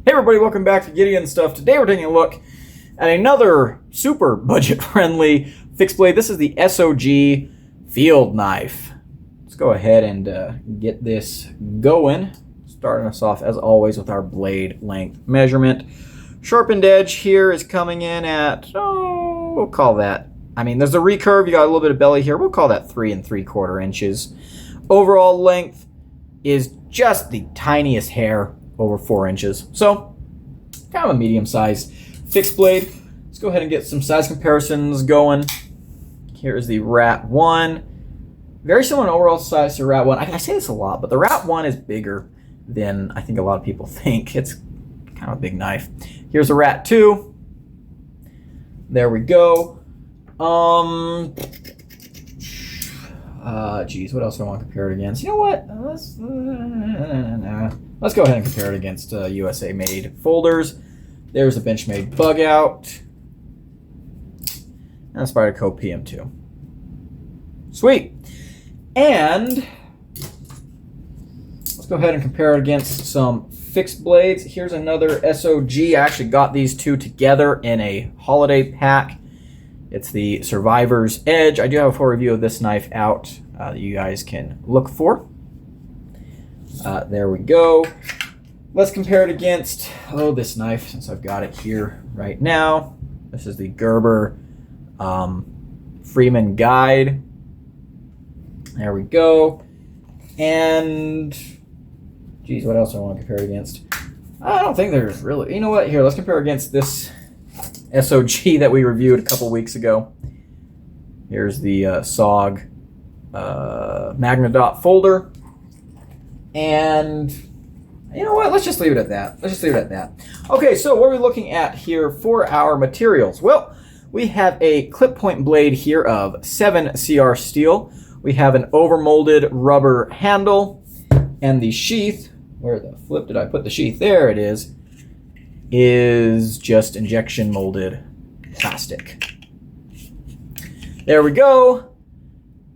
Hey everybody, welcome back to Gideon Stuff. Today we're taking a look at another super budget-friendly fixed blade. This is the SOG field knife. Let's go ahead and get this going. Starting us off, as always, with our blade length measurement. Sharpened edge here is coming in at, we'll call that, there's a recurve, you got a little bit of belly here. We'll call that 3 3/4 inches. Overall length is just the tiniest hair over 4 inches. So, kind of a medium-sized fixed blade. Let's go ahead and get some size comparisons going. Here is the Rat 1. Very similar in overall size to Rat 1. I say this a lot, but the Rat 1 is bigger than I think a lot of people think. It's kind of a big knife. Here's the Rat 2. There we go. Geez, what else do I want to compare it against? You know what? Let's go ahead and compare it against USA-made folders. There's a Benchmade Bug Out. And a Spyderco PM2. Sweet. And let's go ahead and compare it against some fixed blades. Here's another SOG. I actually got these two together in a holiday pack. It's the Survivor's Edge. I do have a full review of this knife out that you guys can look for. There we go. Let's compare it against, this knife, since I've got it here right now. This is the Gerber Freeman Guide. There we go. And, geez, what else do I want to compare it against? I don't think there's really, you know what? Here, let's compare against this SOG that we reviewed a couple weeks ago. Here's the SOG Magnadot folder. And you know what? Let's just leave it at that. Okay, so what are we looking at here for our materials? Well, we have a clip point blade here of 7CR steel. We have an overmolded rubber handle, and the sheath, where the flip did I put the sheath? There it is just injection molded plastic. There we go.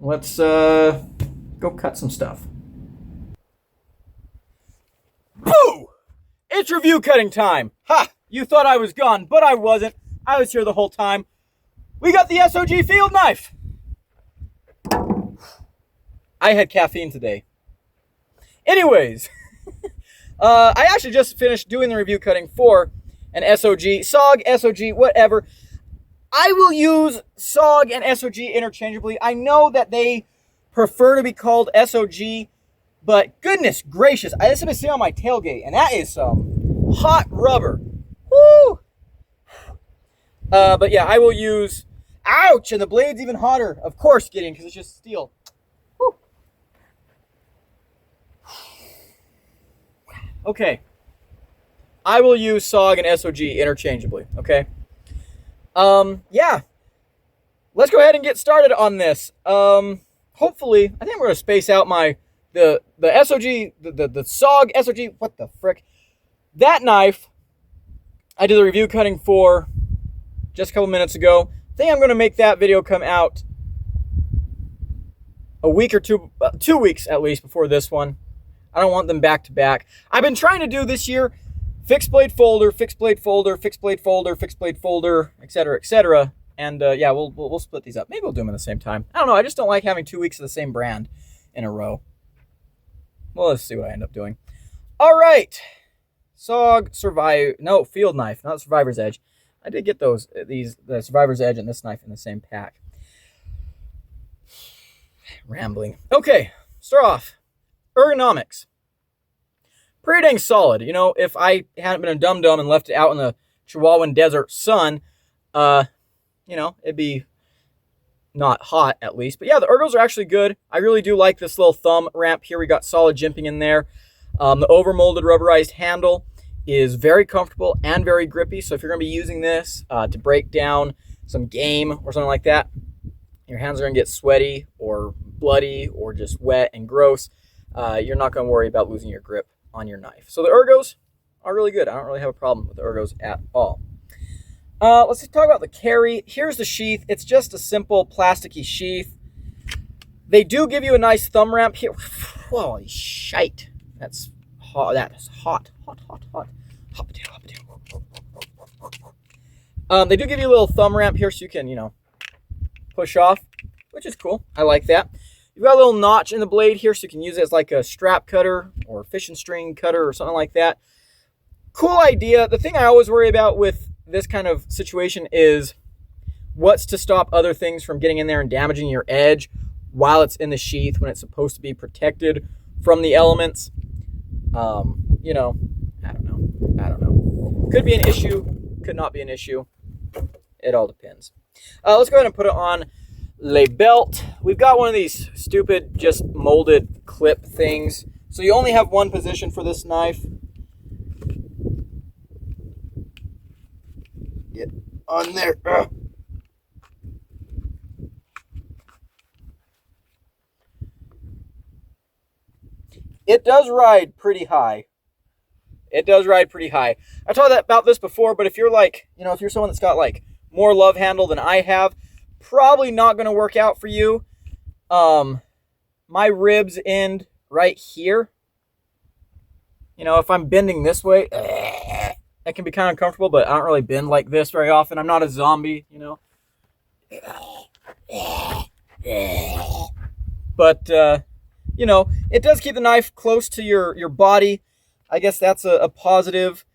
Let's go cut some stuff. Boo! It's review cutting time. Ha! You thought I was gone, but I wasn't. I was here the whole time. We got the SOG field knife. I had caffeine today. Anyways, I actually just finished doing the review cutting for an SOG, SOG, SOG, whatever. I will use SOG and SOG interchangeably. I know that they prefer to be called SOG, but goodness gracious, this has been sitting on my tailgate, and that is some hot rubber. Woo! But yeah, I will use, ouch, and the blade's even hotter. Of course, Gideon, because it's just steel. Woo. Okay. I will use SOG and SOG interchangeably, okay? Yeah. Let's go ahead and get started on this. Hopefully, I think we're going to space out the SOG, the SOG, SOG, what the frick? That knife, I did the review cutting for just a couple minutes ago. I think I'm going to make that video come out a week or 2 weeks at least before this one. I don't want them back to back. I've been trying to do this year fixed blade folder, fixed blade folder, fixed blade folder, fixed blade folder, etc., etc. And yeah, we'll split these up. Maybe we'll do them at the same time. I don't know. I just don't like having 2 weeks of the same brand in a row. Well, let's see what I end up doing. All right, SOG field knife, not Survivor's Edge. I did get the Survivor's Edge and this knife in the same pack. Rambling. Okay, start off. Ergonomics. Pretty dang solid. You know, if I hadn't been a dum-dum and left it out in the Chihuahuan desert sun, it'd be not hot at least. But yeah, the ergos are actually good. I really do like this little thumb ramp here. We got solid jimping in there. The overmolded rubberized handle is very comfortable and very grippy. So if you're going to be using this to break down some game or something like that, your hands are going to get sweaty or bloody or just wet and gross. You're not going to worry about losing your grip on your knife. So the ergos are really good. I don't really have a problem with the ergos at all. Let's talk about the carry. Here's the sheath. It's just a simple plasticky sheath. They do give you a nice thumb ramp here. Holy shite. That's hot. That is hot. Hot potato, hot potato. They do give you a little thumb ramp here so you can, you know, push off, which is cool. I like that. You've got a little notch in the blade here so you can use it as like a strap cutter or fishing string cutter or something like that. Cool idea. The thing I always worry about with this kind of situation is what's to stop other things from getting in there and damaging your edge while it's in the sheath when it's supposed to be protected from the elements. You know, I don't know. Could be an issue, could not be an issue. It all depends. Let's go ahead and put it on le belt. We've got one of these stupid, just molded clip things. So you only have one position for this knife. Get on there. Ugh. It does ride pretty high. It does ride pretty high. I talked about this before, but if you're like, you know, if you're someone that's got like more love handle than I have, probably not going to work out for you. My ribs end right here. You know, if I'm bending this way, that can be kind of uncomfortable, but I don't really bend like this very often. I'm not a zombie, you know. But, you know, it does keep the knife close to your body. I guess that's a positive.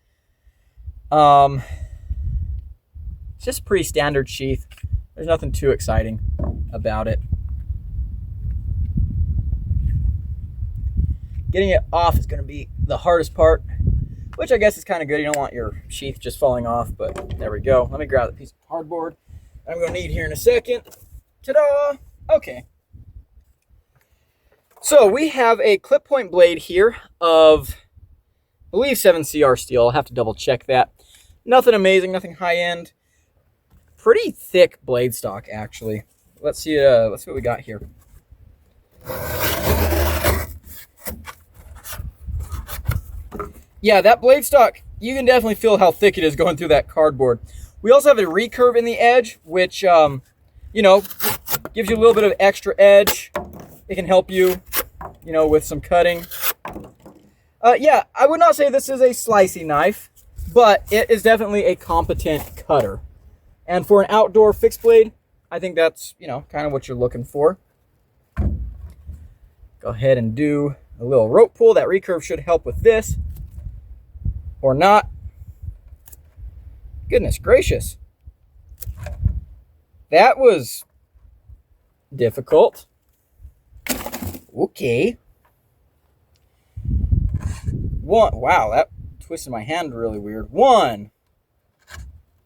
It's just pretty standard sheath. There's nothing too exciting about it. Getting it off is going to be the hardest part, which I guess is kind of good. You don't want your sheath just falling off, but there we go. Let me grab the piece of cardboard I'm going to need here in a second. Ta-da! Okay. So we have a clip point blade here of, I believe, 7CR steel. I'll have to double check that. Nothing amazing, nothing high end. Pretty thick blade stock, actually. Let's see what we got here. Yeah, that blade stock, you can definitely feel how thick it is going through that cardboard. We also have a recurve in the edge, which, you know, gives you a little bit of extra edge. It can help you, you know, with some cutting. Yeah, I would not say this is a slicey knife, but it is definitely a competent cutter. And for an outdoor fixed blade, I think that's, you know, kind of what you're looking for. Go ahead and do a little rope pull. That recurve should help with this. Or not. Goodness gracious. That was difficult. Okay. Wow, that twisted my hand really weird. 1,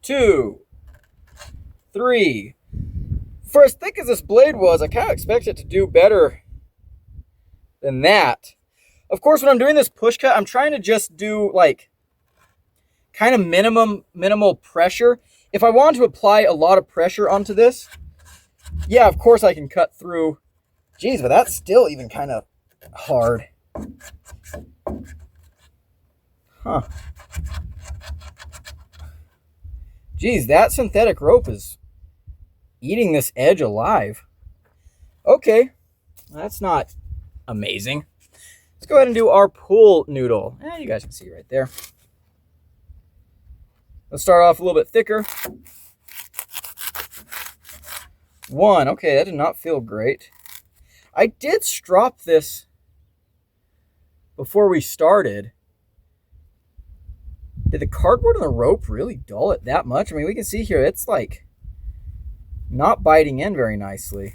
2, 3. For as thick as this blade was, I kind of expected it to do better than that. Of course, when I'm doing this push cut, I'm trying to just do like kind of minimal pressure. If I want to apply a lot of pressure onto this, yeah, of course I can cut through. Geez, but that's still even kind of hard. Huh. Geez, that synthetic rope is eating this edge alive. Okay, that's not amazing. Let's go ahead and do our pull noodle. You guys can see right there. Let's start off a little bit thicker. 1, okay, that did not feel great. I did strop this before we started. Did the cardboard and the rope really dull it that much? I mean, we can see here, it's like not biting in very nicely.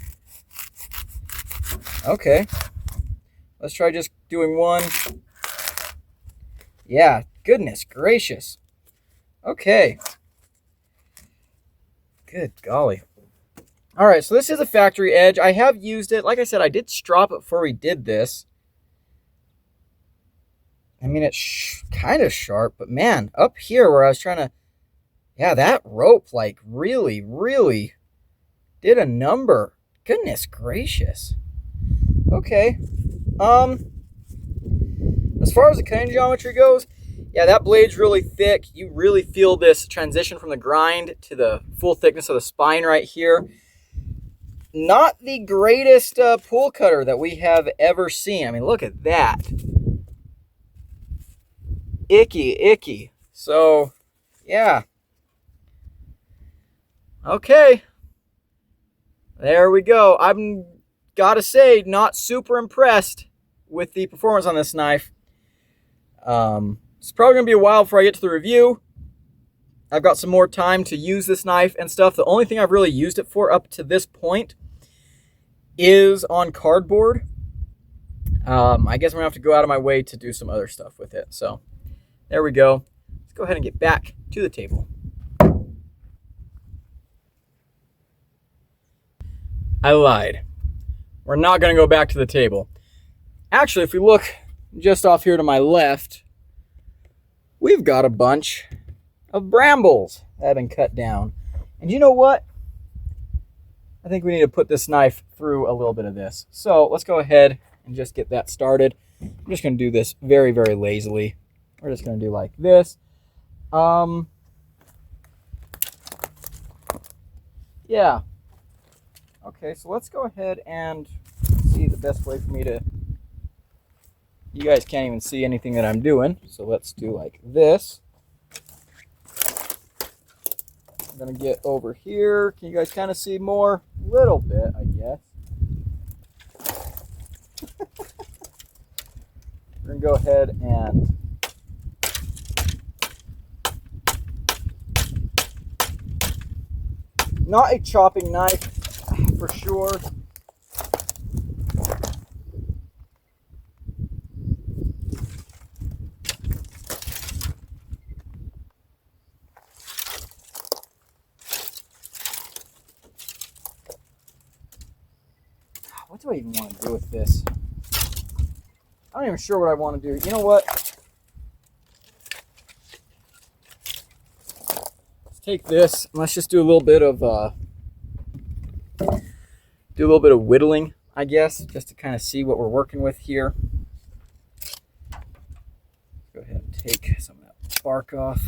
Okay. Let's try just doing 1. Yeah, goodness gracious. Okay. Good golly. All right, so this is a factory edge. I have used it. Like I said, I did strop it before we did this. I mean, it's kind of sharp, but man, up here where I was trying to, yeah, that rope like really did a number. Goodness gracious. Okay. As far as the cutting geometry goes, yeah, that blade's really thick. You really feel this transition from the grind to the full thickness of the spine right here. Not the greatest pull cutter that we have ever seen. I mean, look at that. Icky. So, yeah. Okay. There we go. I'm gotta say, not super impressed with the performance on this knife. It's probably gonna be a while before I get to the review. I've got some more time to use this knife and stuff. The only thing I've really used it for up to this point is on cardboard. I guess I'm gonna have to go out of my way to do some other stuff with it. So there we go. Let's go ahead and get back to the table. I lied. We're not gonna go back to the table. Actually, if we look just off here to my left, we've got a bunch of brambles that have been cut down. And you know what? I think we need to put this knife through a little bit of this. So let's go ahead and just get that started. I'm just going to do this very, very lazily. We're just going to do like this. Yeah. Okay, so let's go ahead and see the best way for me to... You guys can't even see anything that I'm doing. So let's do like this. I'm going to get over here. Can you guys kind of see more? A little bit, I guess. We're going to go ahead and not a chopping knife for sure. What do I even want to do with this? I'm not even sure what I want to do. You know what? Let's take this and let's just do a little bit of whittling, I guess, just to kind of see what we're working with here. Go ahead and take some of that bark off.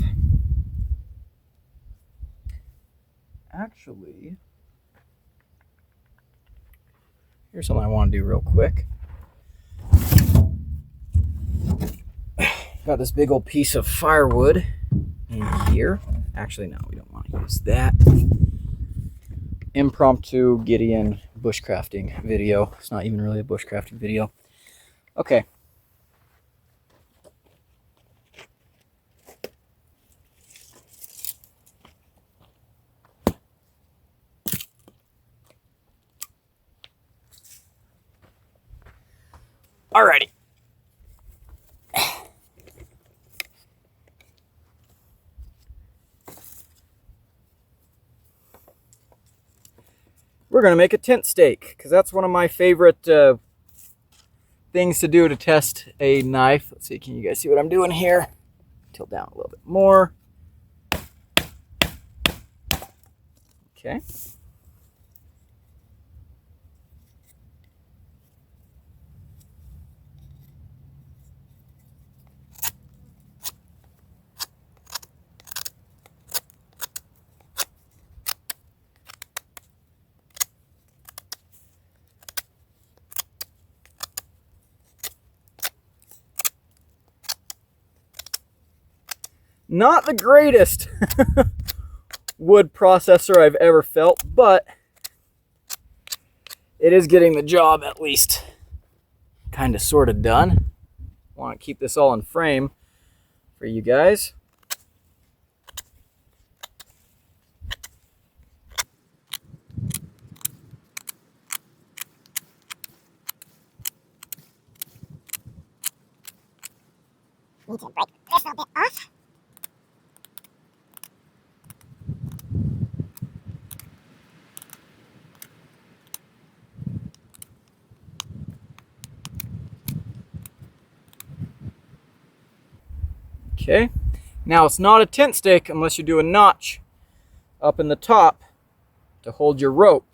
Actually, here's something I want to do real quick. Got this big old piece of firewood in here. Actually, no, we don't want to use that. Impromptu Gideon bushcrafting video. It's not even really a bushcrafting video. Okay. Alrighty. We're going to make a tent stake because that's one of my favorite things to do to test a knife. Let's see, can you guys see what I'm doing here? Tilt down a little bit more. Okay. Not the greatest wood processor I've ever felt, but it is getting the job at least kind of sort of done. Want to keep this all in frame for you guys. Need to break this little bit off. Okay, now it's not a tent stake unless you do a notch up in the top to hold your rope.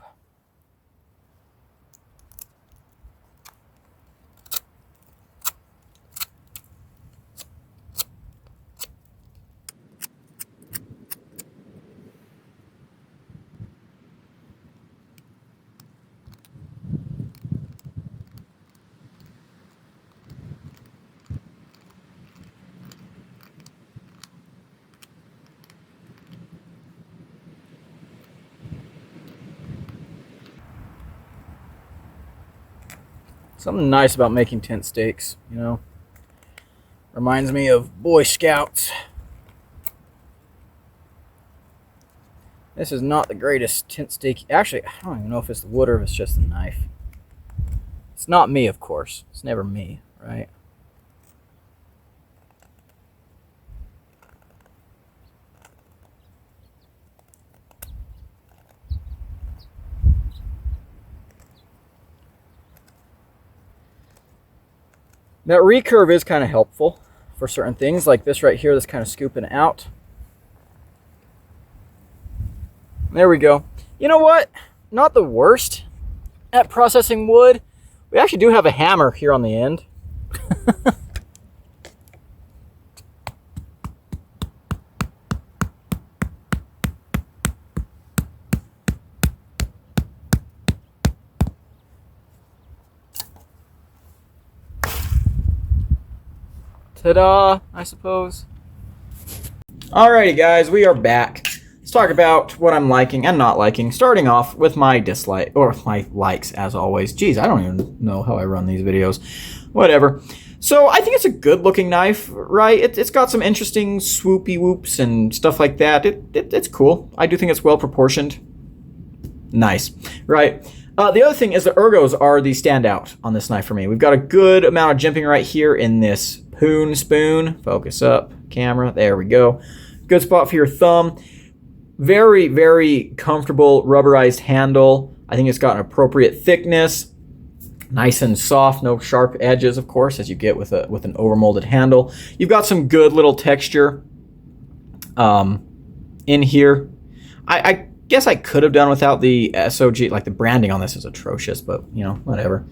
Something nice about making tent stakes, you know. Reminds me of Boy Scouts. This is not the greatest tent stake. Actually, I don't even know if it's the wood or if it's just the knife. It's not me, of course. It's never me, right? That recurve is kind of helpful for certain things, like this right here that's kind of scooping out. There we go. You know what? Not the worst at processing wood. We actually do have a hammer here on the end. Ta-da, I suppose. Alrighty guys, we are back. Let's talk about what I'm liking and not liking, starting off with my dislike, or my likes as always. Jeez, I don't even know how I run these videos. Whatever. So I think it's a good looking knife, right? It's got some interesting swoopy whoops and stuff like that. It's cool. I do think it's well proportioned. Nice, right? The other thing is the ergos are the standout on this knife for me. We've got a good amount of jimping right here in this poon spoon. Focus up, camera. There we go. Good spot for your thumb. Very, very comfortable rubberized handle. I think it's got an appropriate thickness. Nice and soft, no sharp edges, of course, as you get with an overmolded handle. You've got some good little texture in here. I guess I could have done without the SOG, like the branding on this is atrocious, but you know, whatever.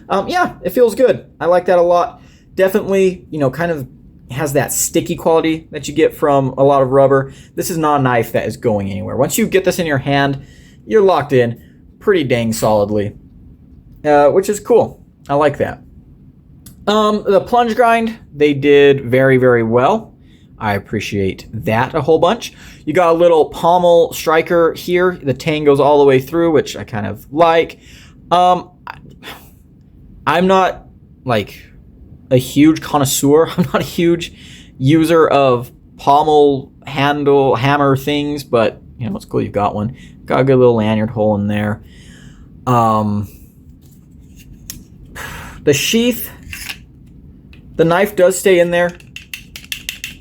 Yeah, it feels good. I like that a lot. Definitely, you know, kind of has that sticky quality that you get from a lot of rubber. This is not a knife that is going anywhere. Once you get this in your hand, you're locked in pretty dang solidly, which is cool. I like that. The plunge grind, they did very, very well. I appreciate that a whole bunch. You got a little pommel striker here. The tang goes all the way through, which I kind of like. I'm not like a huge connoisseur. I'm not a huge user of pommel handle hammer things, but you know, it's cool you've got one. Got a good little lanyard hole in there. The sheath, the knife does stay in there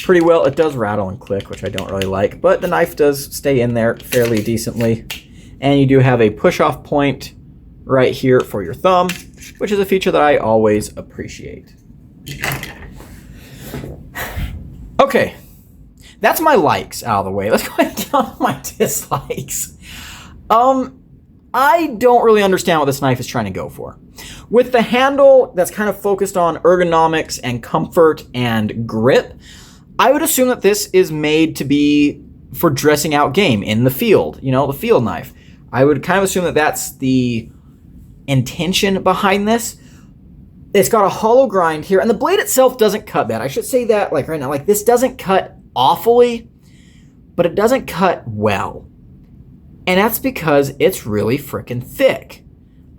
pretty well. It does rattle and click, which I don't really like, but the knife does stay in there fairly decently. And you do have a push-off point right here for your thumb, which is a feature that I always appreciate. Okay, that's my likes out of the way. Let's go ahead and down to my dislikes. I don't really understand what this knife is trying to go for. With the handle that's kind of focused on ergonomics and comfort and grip, I would assume that this is made to be for dressing out game in the field, you know, the field knife. I would kind of assume that that's the intention behind this. It's got a hollow grind here, and the blade itself doesn't cut bad. I should say that, like right now, like this doesn't cut awfully, but it doesn't cut well. And that's because it's really freaking thick.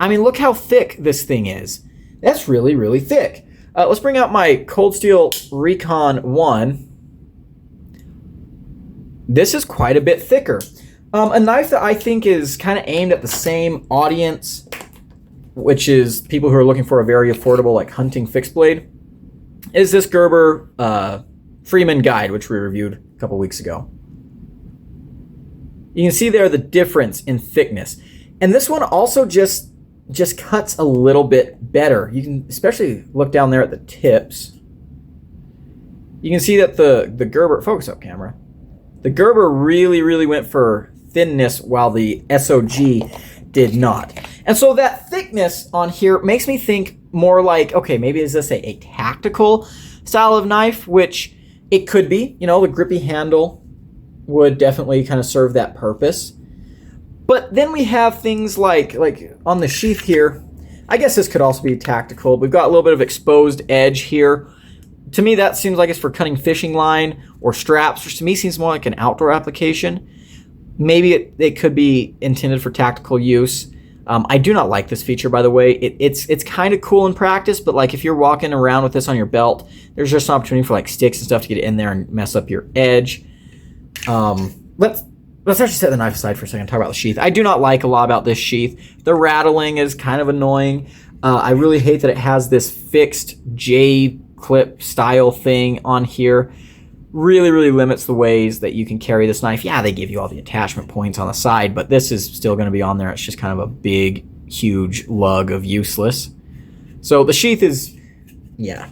I mean, look how thick this thing is. That's really, really thick. Let's bring out my Cold Steel Recon 1. This is quite a bit thicker. A knife that I think is kind of aimed at the same audience, which is people who are looking for a very affordable, like hunting fixed blade, is this Gerber Freeman Guide, which we reviewed a couple weeks ago. You can see there the difference in thickness. And this one also just cuts a little bit better. You can especially look down there at the tips. You can see that the Gerber, focus up camera, the Gerber really, really went for thinness while the SOG did not. And so that thickness on here makes me think more like, okay, maybe is this a tactical style of knife, which it could be. You know, the grippy handle would definitely kind of serve that purpose. But then we have things like on the sheath here, I guess this could also be tactical. We've got a little bit of exposed edge here. To me, that seems like it's for cutting fishing line or straps, which to me seems more like an outdoor application. Maybe it could be intended for tactical use. I do not like this feature, by the way. It's kind of cool in practice, but like if you're walking around with this on your belt, there's just an opportunity for like sticks and stuff to get in there and mess up your edge. Let's actually set the knife aside for a second and talk about the sheath. I do not like a lot about this sheath. The rattling is kind of annoying. I really hate that it has this fixed J-clip style thing on here. Really, really limits the ways that you can carry this knife. Yeah, they give you all the attachment points on the side, but this is still going to be on there. It's just kind of a big, huge lug of useless. So the sheath is, yeah.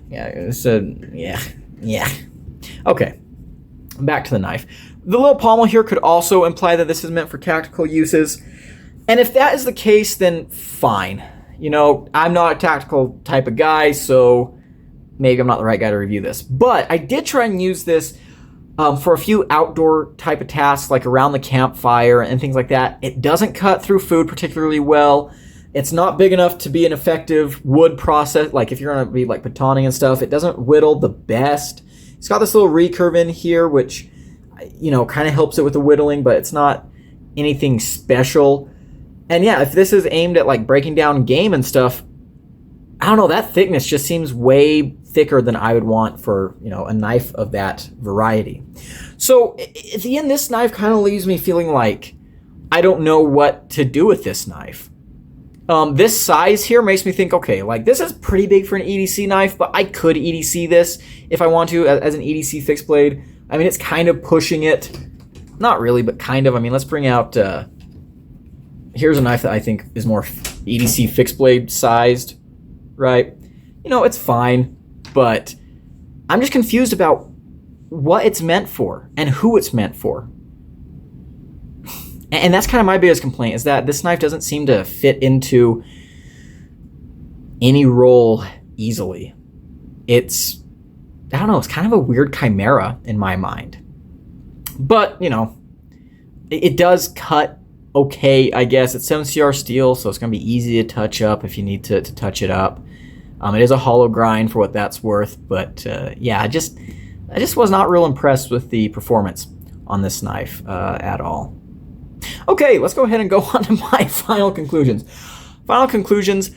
Okay, back to the knife. The little pommel here could also imply that this is meant for tactical uses. And if that is the case, then fine. You know, I'm not a tactical type of guy, so maybe I'm not the right guy to review this. But I did try and use this for a few outdoor type of tasks, like around the campfire and things like that. It doesn't cut through food particularly well. It's not big enough to be an effective wood process. Like if you're going to be like batoning and stuff, it doesn't whittle the best. It's got this little recurve in here, which, you know, kind of helps it with the whittling, but it's not anything special. And yeah, if this is aimed at like breaking down game and stuff, I don't know, that thickness just seems way thicker than I would want for, you know, a knife of that variety. So at the end, this knife kind of leaves me feeling like I don't know what to do with this knife. This size here makes me think, okay, like this is pretty big for an EDC knife, but I could EDC this if I want to as an EDC fixed blade. I mean, it's kind of pushing it. Not really, but kind of. I mean, let's bring out, here's a knife that I think is more EDC fixed blade sized, right? You know, it's fine, but I'm just confused about what it's meant for and who it's meant for. And that's kind of my biggest complaint, is that this knife doesn't seem to fit into any role easily. It's, I don't know, it's kind of a weird chimera in my mind. But, you know, it does cut okay, I guess. It's 7CR steel, so it's going to be easy to touch up if you need to touch it up. It is a hollow grind for what that's worth, but yeah, I just was not real impressed with the performance on this knife at all. Okay, let's go ahead and go on to my final conclusions. Final conclusions,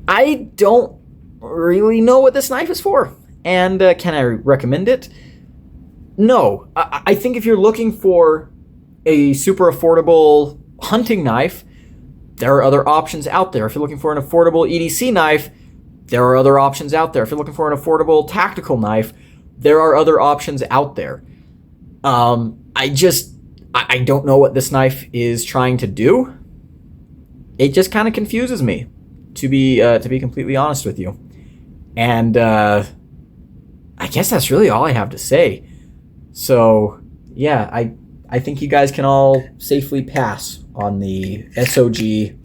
I don't really know what this knife is for, and can I recommend it? No. I think if you're looking for a super affordable hunting knife, there are other options out there. If you're looking for an affordable EDC knife, there are other options out there. If you're looking for an affordable tactical knife, there are other options out there. I don't know what this knife is trying to do. It just kind of confuses me, to be completely honest with you. And I guess that's really all I have to say. So yeah, I think you guys can all safely pass on the SOG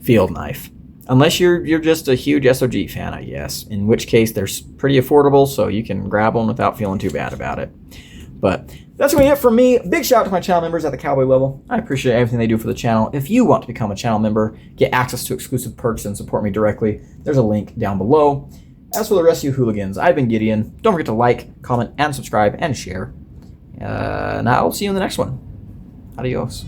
field knife. Unless you're just a huge SOG fan, I guess. In which case, they're pretty affordable, so you can grab one without feeling too bad about it. But that's going to be it for me. Big shout out to my channel members at the Cowboy level. I appreciate everything they do for the channel. If you want to become a channel member, get access to exclusive perks, and support me directly, there's a link down below. As for the rest of you hooligans, I've been Gideon. Don't forget to like, comment, and subscribe, and share. And I'll see you in the next one. Adios.